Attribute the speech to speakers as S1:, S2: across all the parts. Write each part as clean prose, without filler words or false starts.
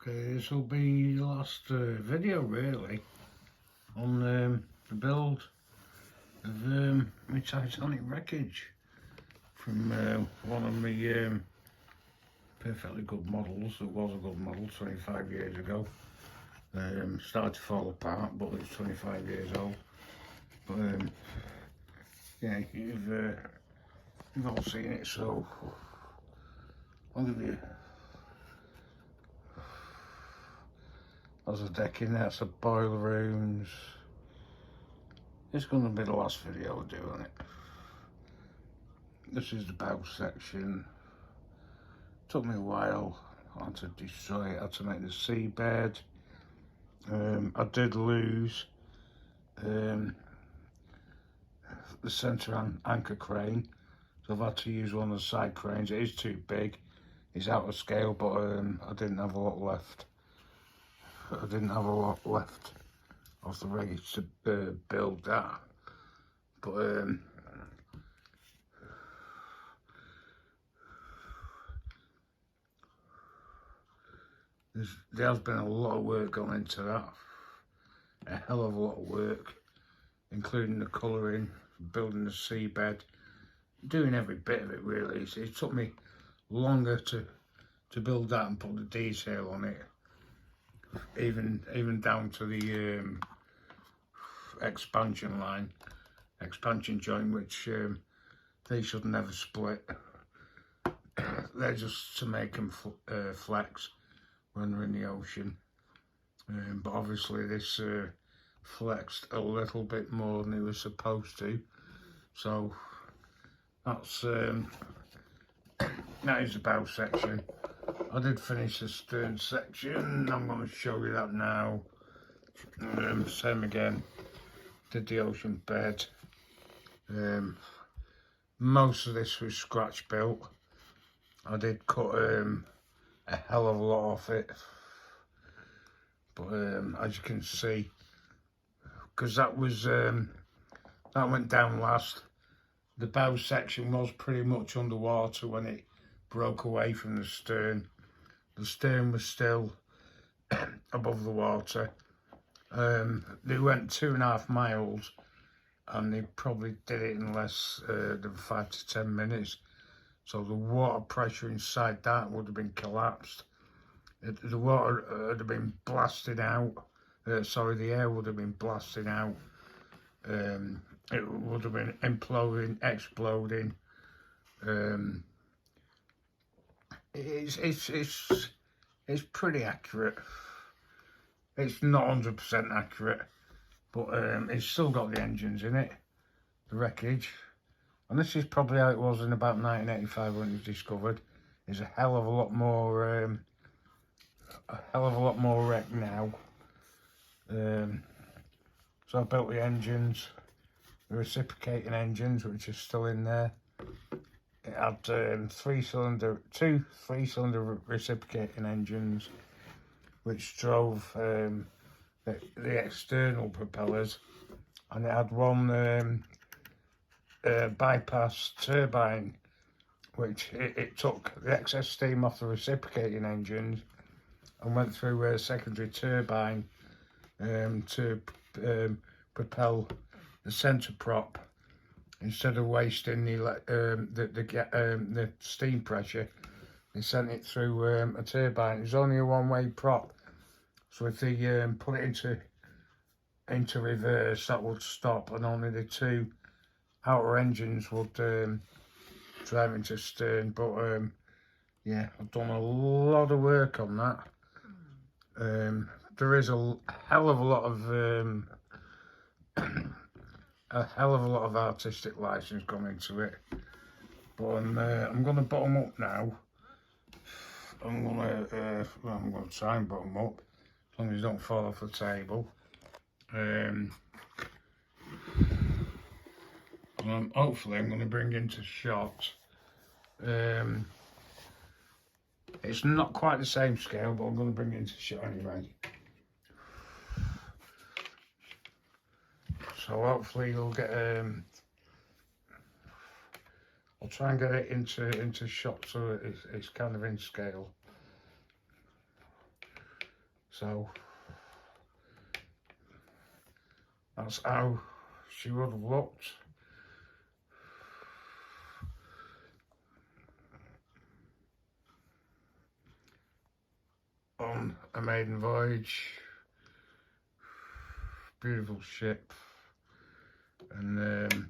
S1: Okay, this will be the last video really on the build of my Titanic wreckage from one of my perfectly good models. It was a good model 25 years ago. Started to fall apart, but it's 25 years old. But yeah, you've all seen it, so I'll give you. There's a deck in there, that's the boiler rooms. It's going to be the last video I do on it. This is the bow section. Took me a while. I had to destroy it, I had to make the seabed. I did lose the centre anchor crane, so I've had to use one of the side cranes. It is too big, it's out of scale, but I didn't have a lot left. I didn't have a lot left of the wreckage to build that, but there has been a lot of work gone into that, a hell of a lot of work, including the colouring, building the seabed, doing every bit of it really. It took me longer to build that and put the detail on it, even down to the expansion joint, which they should never split. They're just to make them flex when they're in the ocean, but obviously this flexed a little bit more than it was supposed to, so that's that is the bow section. I did finish the stern section, I'm going to show you that now. Same again, did the ocean bed. Most of this was scratch built. I did cut a hell of a lot off it, but as you can see, because that went down last, the bow section was pretty much underwater when it broke away from the stern. The stern was still above the water. They went 2.5 miles and they probably did it in less than 5 to 10 minutes. So the water pressure inside that would have been collapsed. The water would have been blasted out. The air would have been blasted out. It would have been imploding, exploding. It's pretty accurate. It's not 100% accurate, but it's still got the engines in it, the wreckage. And this is probably how it was in about 1985 when it was discovered. There's a hell of a lot more wreck now. So I built the engines, the reciprocating engines, which are still in there. It had two three-cylinder reciprocating engines, which drove the external propellers, and it had one bypass turbine, which it took the excess steam off the reciprocating engines and went through a secondary turbine to propel the centre prop. Instead of wasting the steam pressure, they sent it through a turbine. It was only a one-way prop, so if they put it into reverse, that would stop, and only the two outer engines would drive into stern. But yeah, I've done a lot of work on that. There is a hell of a lot of artistic license gone into it, but I'm going to bottom up now. I'm going to try and bottom up, as long as you don't fall off the table. And hopefully I'm going to bring into shot. It's not quite the same scale, but I'm going to bring it into shot anyway. So hopefully you'll get I'll try and get it into shot so it's kind of in scale. So that's how she would have looked on a maiden voyage. Beautiful ship, and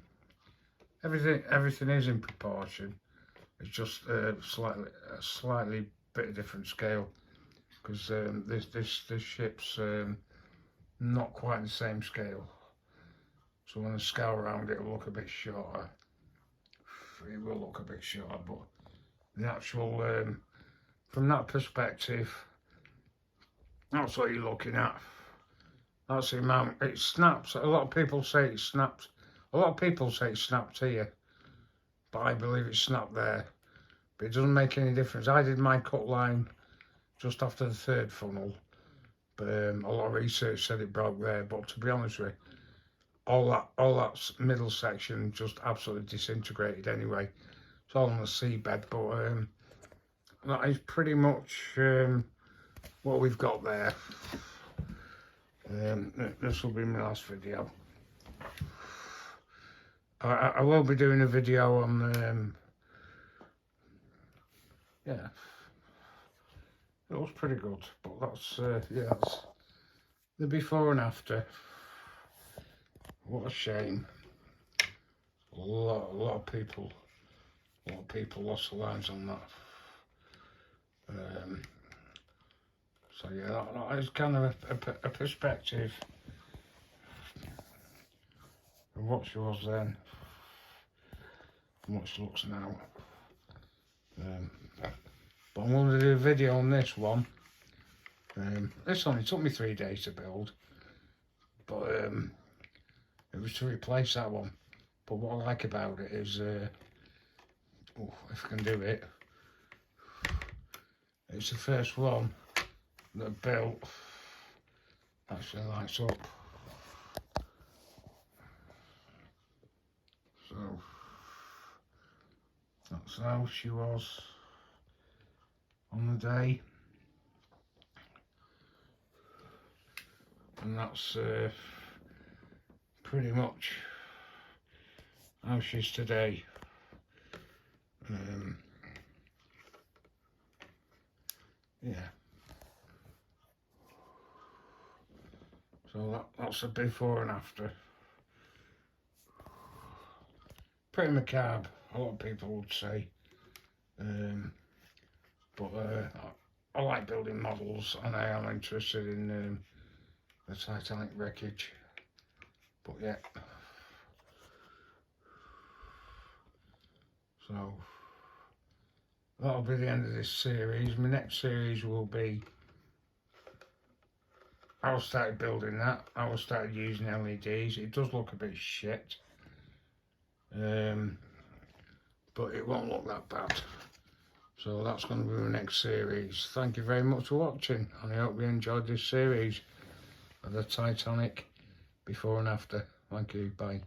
S1: everything is in proportion. It's just a slightly bit different scale, because this ship's not quite the same scale. So when I scale around, it'll look a bit shorter. It will look a bit shorter, but the actual from that perspective, that's what you're looking at. That's the amount it snaps. A lot of people say it snaps. A lot of people say it snapped here, but I believe it snapped there. But it doesn't make any difference. I did my cut line just after the third funnel, but a lot of research said it broke there. But to be honest with you, all that middle section just absolutely disintegrated anyway. It's all on the seabed, but that is pretty much what we've got there. This will be my last video. I will be doing a video on yeah, it was pretty good, but that's yeah, that's the before and after. What a shame. A lot of people lost their lives on that. So yeah, that is kind of a perspective of what she was then and what she looks now. But I'm going to do a video on this one. This only took me 3 days to build, but it was to replace that one. But what I like about it is, if I can do it, it's the first one that I built actually lights up. So that's how she was on the day, and that's pretty much how she's today. Yeah. So that's a before and after. Pretty macabre, a lot of people would say. But I like building models, and I am interested in the Titanic wreckage. But yeah. So that'll be the end of this series. My next series will be, I started building that. I started using LEDs. It does look a bit shit, but it won't look that bad. So that's going to be the next series. Thank you very much for watching, and I hope you enjoyed this series of the Titanic before and after. Thank you, bye.